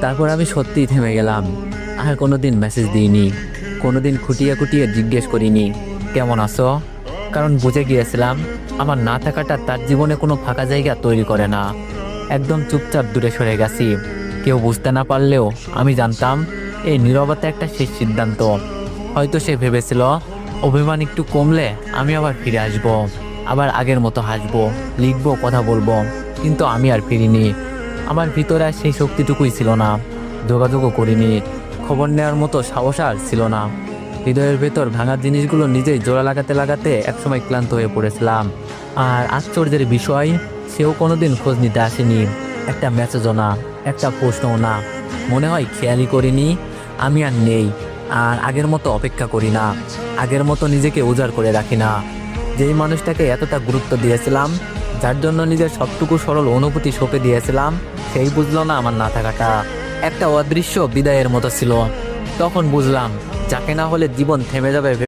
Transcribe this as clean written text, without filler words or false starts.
তারপর আমি সত্যিই থেমে গেলাম। আর কোনোদিন মেসেজ দিইনি, কোনোদিন খুঁটিয়ে খুঁটিয়ে জিজ্ঞেস করিনি কেমন আছো, কারণ বুঝে গিয়েছিলাম আমার না থাকাটা তার জীবনে কোনো ফাঁকা জায়গা তৈরি করে না। একদম চুপচাপ দূরে সরে গেছি। কেউ বুঝতে না পারলেও আমি জানতাম এই নীরবতা একটা শেষ সিদ্ধান্ত। হয়তো সে ভেবেছিল অভিমান একটু কমলে আমি আবার ফিরে আসব, আবার আগের মতো হাসবো, লিখবো, কথা বলবো। কিন্তু আমি আর ফিরিনি। আমার ভিতরে আর সেই শক্তিটুকুই ছিল না। যোগাযোগও করিনি, খবর নেওয়ার মতো সাহস আর ছিল না। হৃদয়ের ভেতর ভাঙা জিনিসগুলো নিজেই জোড়া লাগাতে লাগাতে একসময় ক্লান্ত হয়ে পড়েছিলাম। আর আশ্চর্যের বিষয়, সেও কোনোদিন খোঁজ নিতে আসেনি। একটা মেসেজও না, একটা প্রশ্নও না। মনে হয় খেয়ালই করিনি আমি আর নেই। আর আগের মতো অপেক্ষা করি না, আগের মতো নিজেকে উজাড় করে রাখি না। যেই মানুষটাকে এতটা গুরুত্ব দিয়েছিলাম, যার জন্য নিজের সবটুকু সরল অনুভূতি সঁপে দিয়েছিলাম, সেই বুঝলো না আমার না থাকাটা একটা অদৃশ্য বিদায়ের মতো ছিল। তখন বুঝলাম যাকে না হলে জীবন থেমে যাবে